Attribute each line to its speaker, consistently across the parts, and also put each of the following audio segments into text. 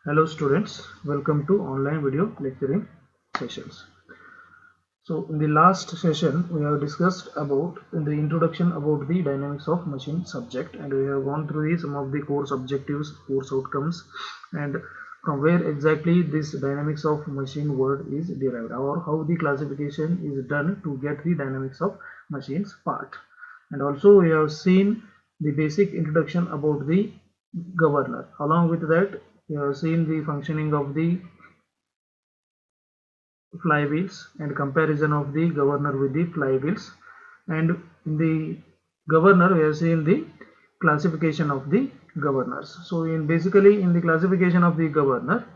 Speaker 1: Hello students, welcome to online video lecturing sessions. So in the last session we have discussed about in the introduction about the dynamics of machine subject, and we have gone through some of the course objectives, course outcomes, and from where exactly this dynamics of machine word is derived, or how the classification is done to get the dynamics of machines part. And also we have seen the basic introduction about the governor. Along with that, we have seen the functioning of the flywheels and comparison of the governor with the flywheels, and in the governor we have seen the classification of the governors. So in basically in the classification of the governor,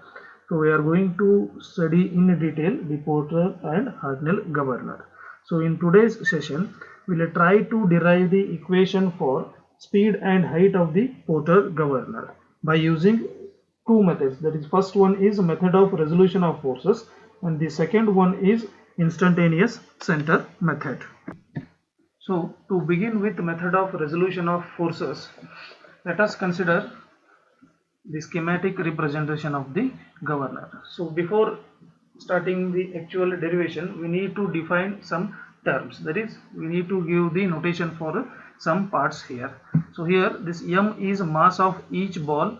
Speaker 1: so we are going to study in detail the Porter and Hartnell governor. So in today's session we will try to derive the equation for speed and height of the Porter governor by using two methods. That is, first one is method of resolution of forces, and the second one is instantaneous center method. So to begin with method of resolution of forces, let us consider the schematic representation of the governor. So before starting the actual derivation, we need to define some terms. That is, we need to give the notation for some parts here. So here this m is mass of each ball,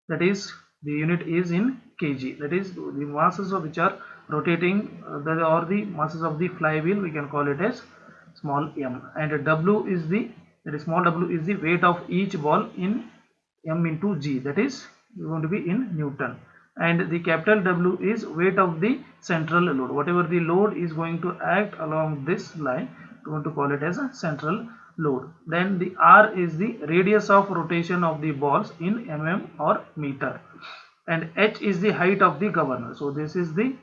Speaker 1: that is the unit is in kg. That is the masses of which are rotating, or the masses of the flywheel, we can call it as small m, and w is the, that is small w is the weight of each ball in m into g, that is going to be in Newton, and the capital W is weight of the central load. Whatever the load is going to act along this line, we are going to call it as a central load. Then the R is the radius of rotation of the balls in mm or meter, and h is the height of the governor. So this is the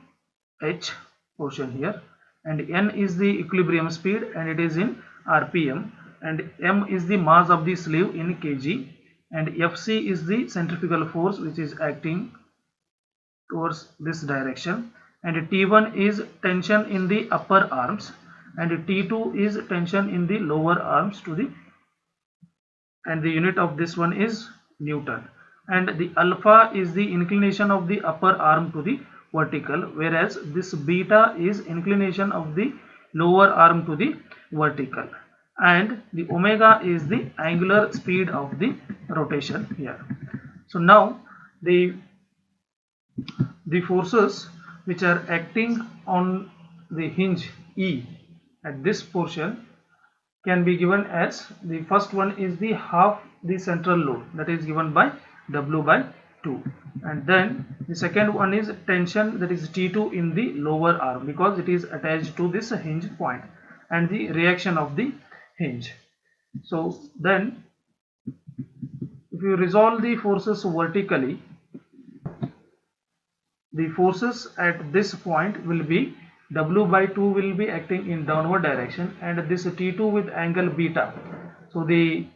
Speaker 1: h portion here, and n is the equilibrium speed and it is in rpm, and m is the mass of the sleeve in kg, and fc is the centrifugal force which is acting towards this direction, and T1 is tension in the upper arms, and T2 is tension in the lower arms to the, and the unit of this one is Newton, and the alpha is the inclination of the upper arm to the vertical, whereas this beta is inclination of the lower arm to the vertical, and the omega is the angular speed of the rotation here. So now the forces which are acting on the hinge E at this portion can be given as, the first one is the half the central load, that is given by W by 2, and then the second one is tension, that is T2 in the lower arm because it is attached to this hinge point, and the reaction of the hinge. So then if you resolve the forces vertically, the forces at this point will be W by 2 will be acting in downward direction, and this T2 with angle beta. So the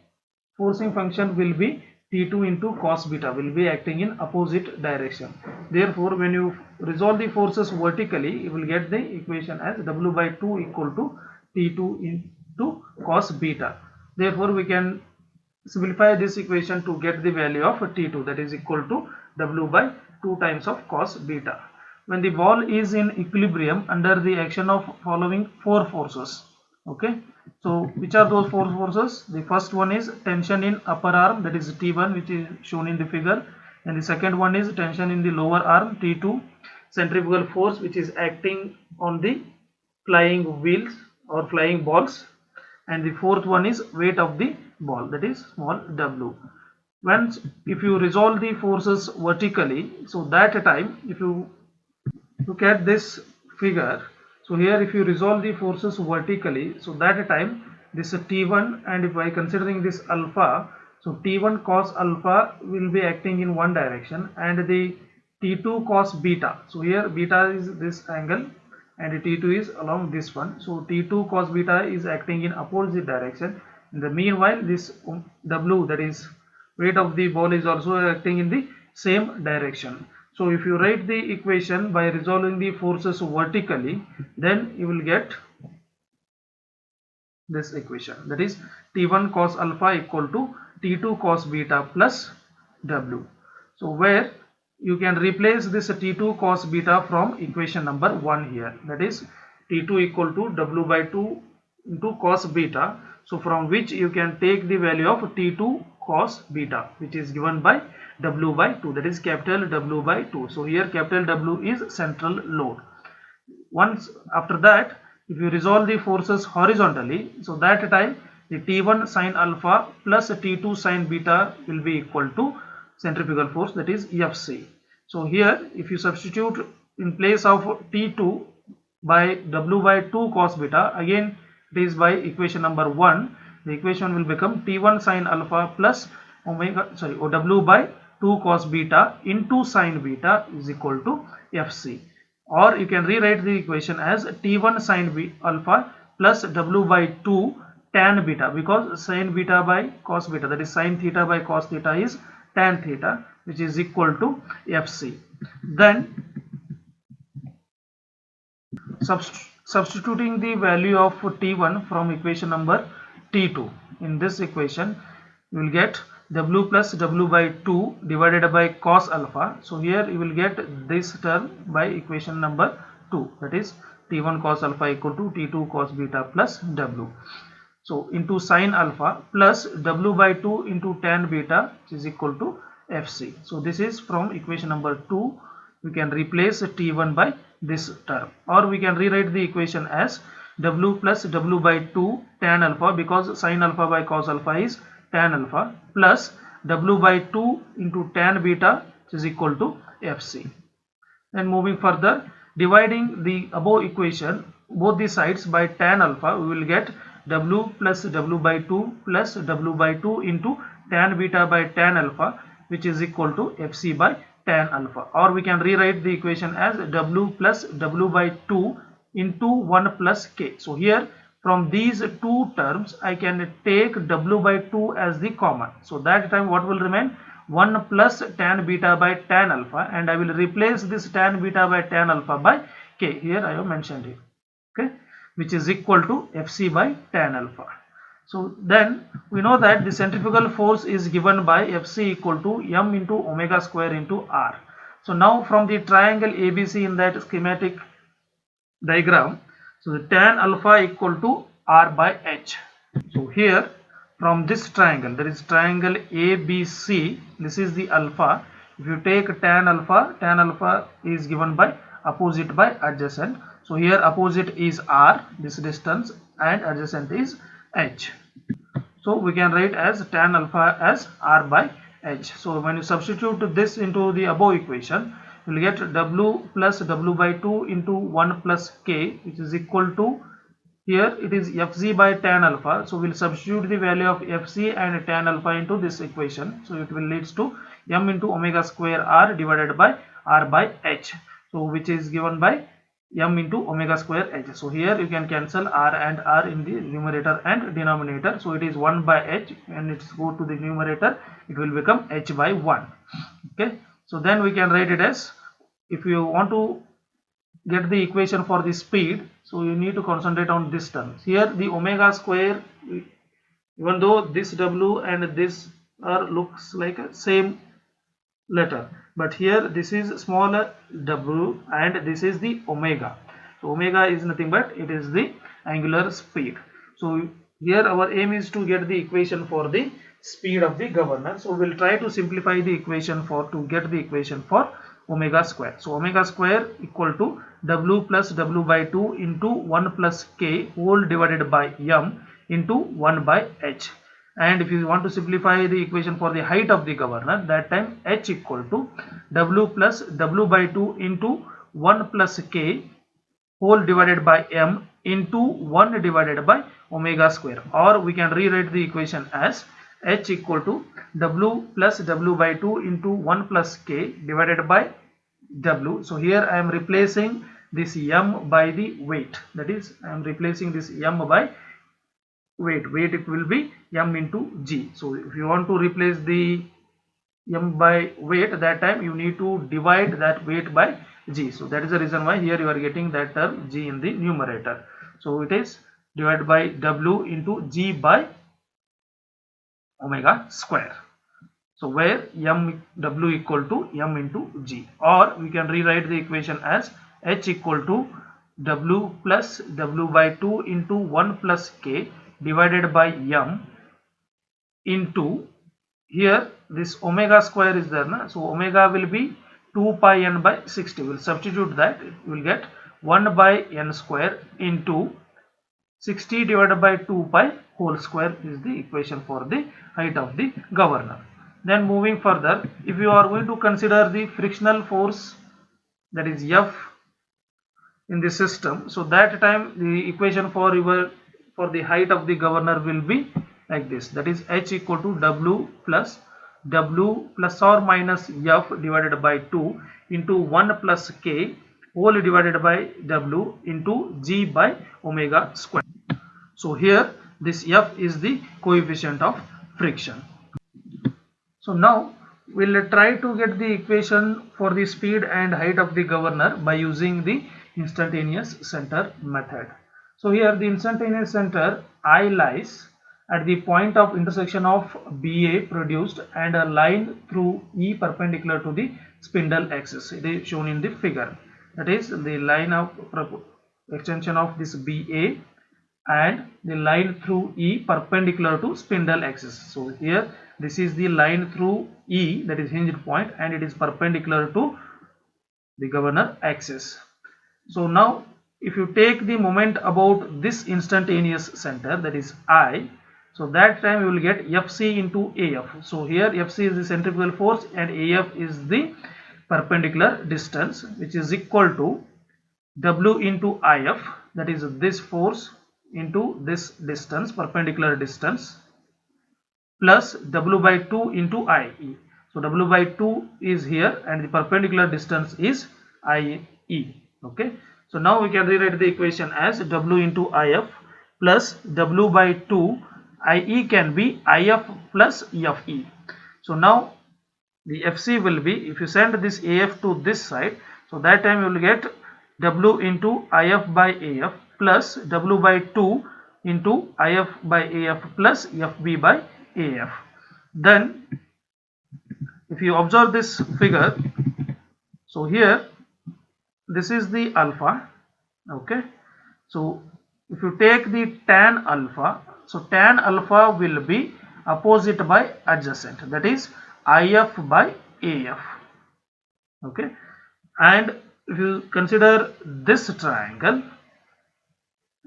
Speaker 1: forcing function will be T2 into cos beta, will be acting in opposite direction. Therefore, when you resolve the forces vertically, you will get the equation as W by 2 equal to T2 into cos beta. Therefore, we can simplify this equation to get the value of T2, that is equal to W by 2 times of cos beta. When the ball is in equilibrium under the action of following four forces. Okay, so which are those four forces? The first one is tension in upper arm, that is T1, which is shown in the figure, and the second one is tension in the lower arm, T2, centrifugal force which is acting on the flying wheels or flying balls, and the fourth one is weight of the ball, that is small w. Once if you resolve the forces vertically, so that time if you look at this figure, so here if you resolve the forces vertically, so that time this T1, and if by considering this alpha, so T1 cos alpha will be acting in one direction, and the T2 cos beta, so here beta is this angle and T2 is along this one, so T2 cos beta is acting in opposite direction. In the meanwhile, this W, that is weight of the ball, is also acting in the same direction. So if you write the equation by resolving the forces vertically, then you will get this equation, that is T1 cos alpha equal to T2 cos beta plus W. So where you can replace this T2 cos beta from equation number 1 here, that is T2 equal to W by 2 into cos beta. So from which you can take the value of T2 cos beta, which is given by W by 2, that is capital W by 2. So here capital W is central load. Once after that, if you resolve the forces horizontally, so that time the T1 sin alpha plus T2 sin beta will be equal to centrifugal force, that is Fc. So here if you substitute in place of T2 by W by 2 cos beta, again it is by equation number 1, the equation will become T1 sin alpha plus W by 2 cos beta into sin beta is equal to Fc. Or you can rewrite the equation as T1 sin alpha plus W by 2 tan beta, because sin beta by cos beta, that is sin theta by cos theta, is tan theta, which is equal to Fc. Then substituting the value of T1 from equation number T2 in this equation, you will get W plus W by 2 divided by cos alpha. So here you will get this term by equation number 2, that is T1 cos alpha equal to T2 cos beta plus W. So into sin alpha plus W by 2 into tan beta, which is equal to Fc. So this is from equation number 2. We can replace T1 by this term, or we can rewrite the equation as W plus W by 2 tan alpha, because sin alpha by cos alpha is tan alpha, plus W by 2 into tan beta, which is equal to Fc. And moving further, dividing the above equation both the sides by tan alpha, we will get W plus W by 2 plus W by 2 into tan beta by tan alpha, which is equal to Fc by tan alpha. Or we can rewrite the equation as W plus W by 2 into 1 plus K. So here from these two terms I can take W by 2 as the common. So that time what will remain? 1 plus tan beta by tan alpha, and I will replace this tan beta by tan alpha by K. Here I have mentioned it, okay, which is equal to Fc by tan alpha. So then we know that the centrifugal force is given by Fc equal to m into omega square into r. So now from the triangle ABC in that schematic diagram, so the tan alpha equal to r by h. So here from this triangle, there is triangle ABC, this is the alpha. If you take tan alpha is given by opposite by adjacent. So here opposite is r, this distance, and adjacent is h. So we can write as tan alpha as r by h. So when you substitute this into the above equation, you will get W plus W by 2 into 1 plus K, which is equal to, here it is Fc by tan alpha. So we will substitute the value of Fc and tan alpha into this equation. So it will leads to m into omega square r divided by r by h. So which is given by m into omega square h. So here you can cancel r and r in the numerator and denominator. So it is 1 by h, and it's go to the numerator, it will become h by 1. Okay. So then we can write it as, if you want to get the equation for the speed, so you need to concentrate on this term. Here the omega square, even though this w and this r looks like a same letter, but here this is smaller w and this is the omega. So omega is nothing but it is the angular speed. So here our aim is to get the equation for the speed of the governor. So we'll try to simplify the equation to get the equation for omega square. So omega square equal to w plus w by 2 into 1 plus k whole divided by m into 1 by h. And if you want to simplify the equation for the height of the governor, that time h equal to w plus w by 2 into 1 plus k whole divided by m into 1 divided by omega square. Or we can rewrite the equation as h equal to w plus w by 2 into 1 plus k divided by w. So here I am replacing this m by the weight, that is I am replacing this m by weight. It will be m into g. So if you want to replace the m by weight, that time you need to divide that weight by g. So that is the reason why here you are getting that term g in the numerator. So it is divided by w into g by omega square. So where w equal to m into g, or we can rewrite the equation as h equal to w plus w by 2 into 1 plus k divided by m into, here this omega square is there, na? So omega will be 2 pi n by 60. We'll substitute that. We will get 1 by n square into 60 divided by 2 pi whole square is the equation for the height of the governor. Then moving further, if you are going to consider the frictional force, that is F, in the system, so that time the equation for the height of the governor will be like this, that is h equal to w plus or minus f divided by 2 into 1 plus k whole divided by w into g by omega square. So here this f is the coefficient of friction. So now we'll try to get the equation for the speed and height of the governor by using the instantaneous center method. So here the instantaneous center I lies at the point of intersection of BA produced and a line through E perpendicular to the spindle axis. It is shown in the figure. That is the line of extension of this BA and the line through E perpendicular to spindle axis. So here this is the line through E, that is hinged point, and it is perpendicular to the governor axis. So now if you take the moment about this instantaneous center, that is I, so that time you will get Fc into AF. So here Fc is the centrifugal force and AF is the perpendicular distance, which is equal to W into IF, that is this force into this distance, perpendicular distance, plus W by 2 into IE. So W by 2 is here and the perpendicular distance is IE. Okay. So now we can rewrite the equation as W into IF plus W by 2, IE can be IF plus FE. So now the FC will be, if you send this AF to this side, so that time you will get W into IF by AF plus W by 2 into IF by AF plus FB by AF. Then if you observe this figure, so here this is the alpha. Okay, so if you take the tan alpha, so tan alpha will be opposite by adjacent, that is IF by AF. Okay, and if you consider this triangle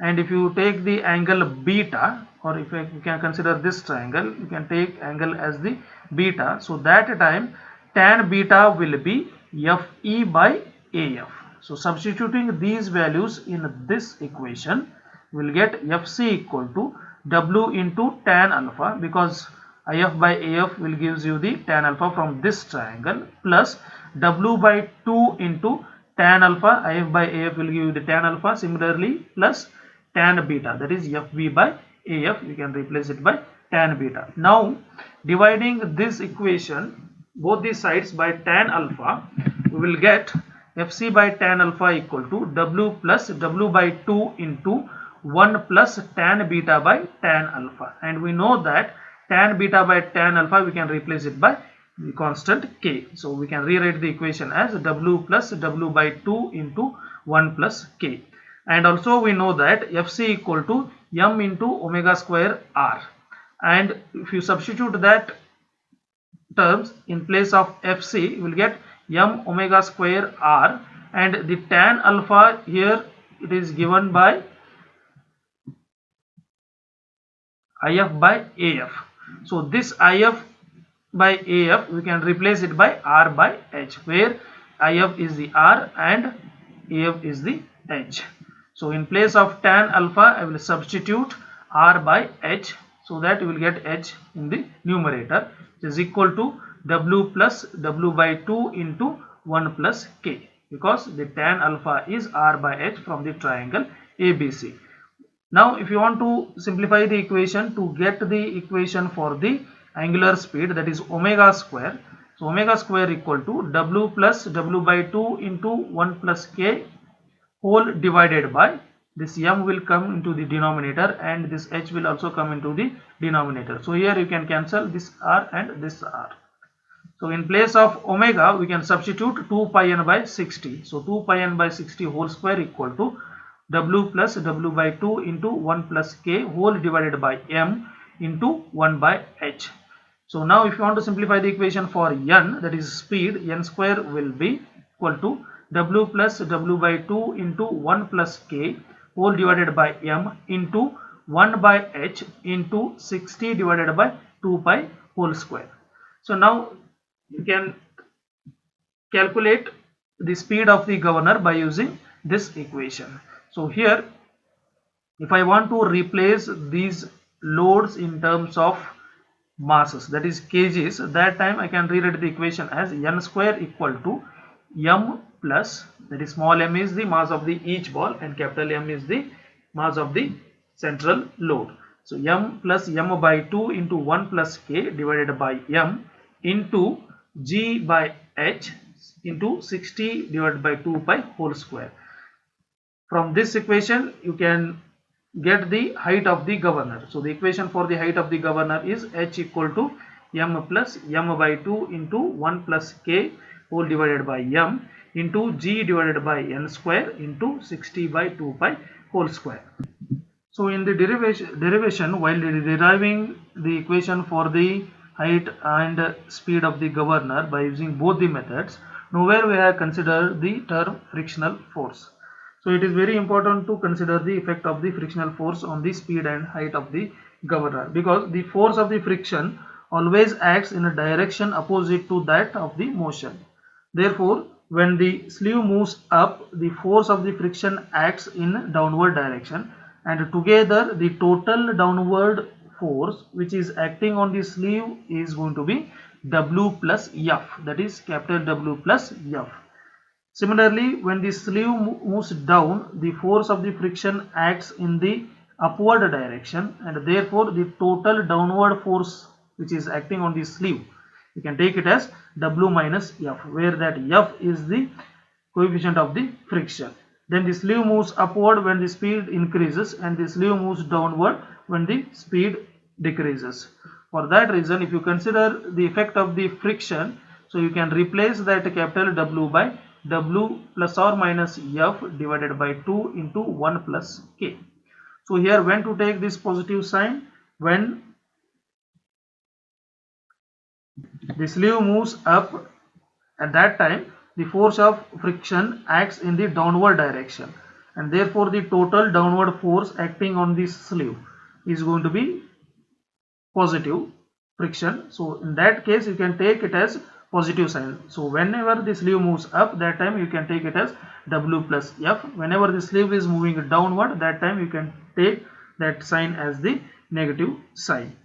Speaker 1: and if you take the angle beta, or if you can consider this triangle, you can take angle as the beta, so that time tan beta will be FE by AF. So substituting these values in this equation, we will get FC equal to W into tan alpha, because IF by AF will gives you the tan alpha from this triangle, plus W by 2 into tan alpha, IF by AF will give you the tan alpha, similarly plus tan beta, that is FB by AF, you can replace it by tan beta. Now dividing this equation both the sides by tan alpha, we will get FC by tan alpha equal to W plus W by 2 into 1 plus tan beta by tan alpha, and we know that tan beta by tan alpha we can replace it by the constant k. So we can rewrite the equation as W plus W by 2 into 1 plus k. And also we know that Fc equal to m into omega square r, and if you substitute that terms in place of Fc, you will get m omega square r, and the tan alpha here it is given by IF by AF. So this IF by AF we can replace it by R by H, where IF is the R and AF is the H. So in place of tan alpha I will substitute R by H, so that you will get H in the numerator, which is equal to W plus W by 2 into 1 plus K, because the tan alpha is R by H from the triangle ABC. Now if you want to simplify the equation to get the equation for the angular speed, that is omega square, so omega square equal to W plus W by 2 into 1 plus K whole divided by this m will come into the denominator and this h will also come into the denominator. So here you can cancel this r and this r. So in place of omega, we can substitute 2 pi n by 60. So 2 pi n by 60 whole square equal to w plus w by 2 into 1 plus k whole divided by m into 1 by h. So now if you want to simplify the equation for n, that is speed, n square will be equal to w plus w by 2 into 1 plus k whole divided by m into 1 by h into 60 divided by 2 pi whole square. So now you can calculate the speed of the governor by using this equation. So here, if I want to replace these loads in terms of masses, that is kgs, that time I can rewrite the equation as n square equal to m plus, that is small m is the mass of the each ball and capital M is the mass of the central load. So m plus m by 2 into 1 plus k divided by m into g by h into 60 divided by 2 pi whole square. From this equation you can get the height of the governor. So the equation for the height of the governor is h equal to m plus m by 2 into 1 plus k whole divided by m into g divided by n square into 60 by 2 pi whole square. So in the derivation, while deriving the equation for the height and speed of the governor by using both the methods, nowhere we have considered the term frictional force. So it is very important to consider the effect of the frictional force on the speed and height of the governor, because the force of the friction always acts in a direction opposite to that of the motion. Therefore, when the sleeve moves up, the force of the friction acts in downward direction, and together the total downward force which is acting on the sleeve is going to be W plus F, that is capital W plus F. Similarly, when the sleeve moves down, the force of the friction acts in the upward direction, and therefore the total downward force which is acting on the sleeve, you can take it as W minus F, where that F is the coefficient of the friction. Then the sleeve moves upward when the speed increases, and the sleeve moves downward when the speed decreases. For that reason, if you consider the effect of the friction, so you can replace that capital W by W plus or minus F divided by 2 into 1 plus K. So here, when to take this positive sign? When the sleeve moves up, at that time the force of friction acts in the downward direction, and therefore the total downward force acting on this sleeve is going to be positive friction. So in that case you can take it as positive sign. So whenever the sleeve moves up, that time you can take it as W plus F. Whenever the sleeve is moving downward, that time you can take that sign as the negative sign.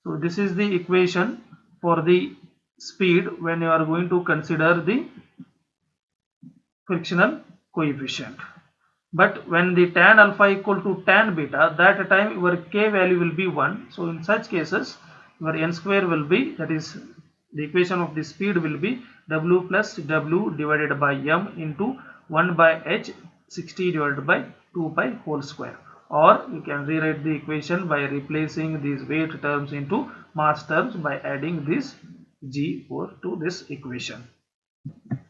Speaker 1: So this is the equation for the speed when you are going to consider the frictional coefficient. But when the tan alpha equal to tan beta, that time your k value will be 1. So in such cases your n square will be, that is the equation of the speed will be W plus W divided by m into 1 by h 60 divided by 2 pi whole square. Or you can rewrite the equation by replacing these weight terms into mass terms by adding this G4 to this equation.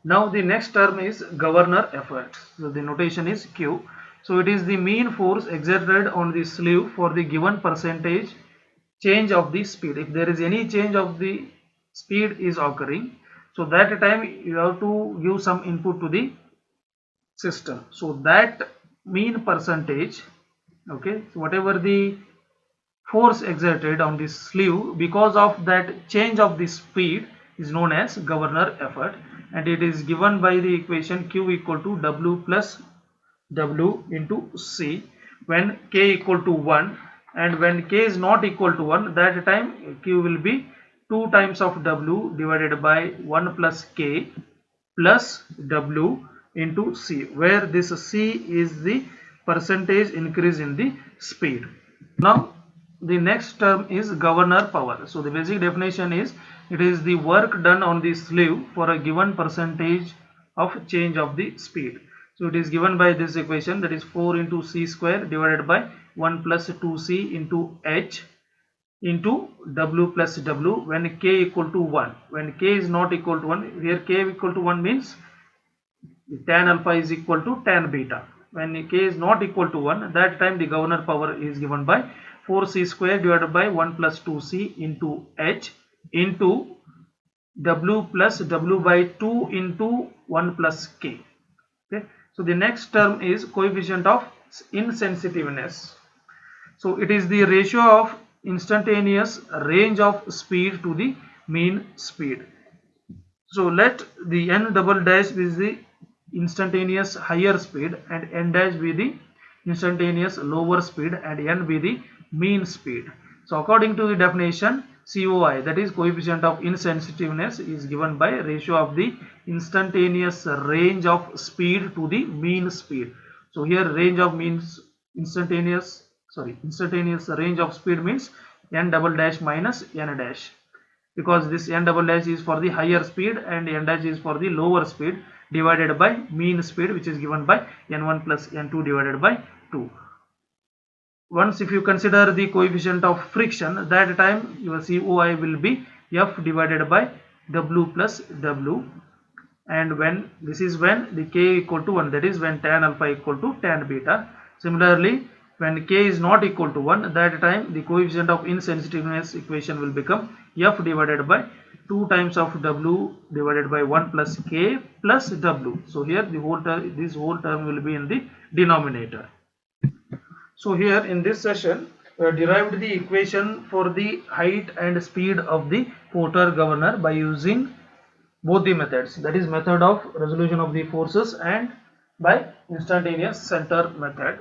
Speaker 1: Now the next term is governor effort. So the notation is Q. So it is the mean force exerted on the sleeve for the given percentage change of the speed. If there is any change of the speed is occurring, so that time you have to give some input to the system. So that mean percentage, okay, so whatever the force exerted on the sleeve because of that change of the speed is known as governor effort, and it is given by the equation Q equal to W plus W into C when K equal to 1, and when K is not equal to 1, that time Q will be 2 times of W divided by 1 plus K plus W into C, where this C is the percentage increase in the speed. Now the next term is governor power. So the basic definition is, it is the work done on the sleeve for a given percentage of change of the speed. So it is given by this equation, that is 4 into c square divided by 1 plus 2c into h into W plus W when k equal to 1. When k is not equal to 1, here k equal to 1 means tan alpha is equal to tan beta. When k is not equal to 1, that time the governor power is given by 4c square divided by 1 plus 2c into h into W plus W by 2 into 1 plus k. Okay. So the next term is coefficient of insensitiveness. So it is the ratio of instantaneous range of speed to the mean speed. So let the n double dash be the instantaneous higher speed and n dash be the instantaneous lower speed and n be the mean speed. So according to the definition, COI, that is coefficient of insensitiveness, is given by ratio of the instantaneous range of speed to the mean speed. So here range of means instantaneous range of speed means n double dash minus n dash, because this n double dash is for the higher speed and n dash is for the lower speed, divided by mean speed, which is given by n1 plus n2 divided by 2. Once if you consider the coefficient of friction, that time your COI will be F divided by W plus W, and when this is when the k equal to 1, that is when tan alpha equal to tan beta. Similarly, when k is not equal to 1, that time the coefficient of insensitiveness equation will become F divided by 2 times of W divided by 1 plus k plus W. So here the whole term, this whole term will be in the denominator. So here in this session we have derived the equation for the height and speed of the Porter governor by using both the methods, that is method of resolution of the forces and by instantaneous center method.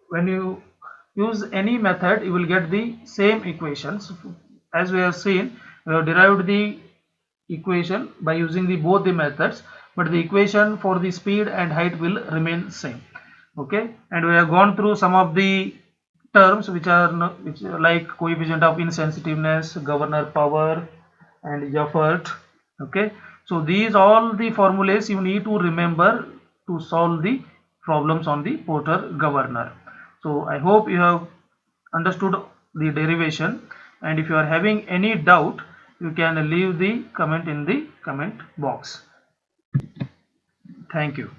Speaker 1: When you use any method, you will get the same equations. As we have seen, we have derived the equation by using the both the methods, but the equation for the speed and height will remain same. Okay, and we have gone through some of the terms which are like coefficient of insensitiveness, governor power, and effort. Okay, so these all the formulas you need to remember to solve the problems on the Porter governor. So I hope you have understood the derivation, and if you are having any doubt, you can leave the comment in the comment box. Thank you.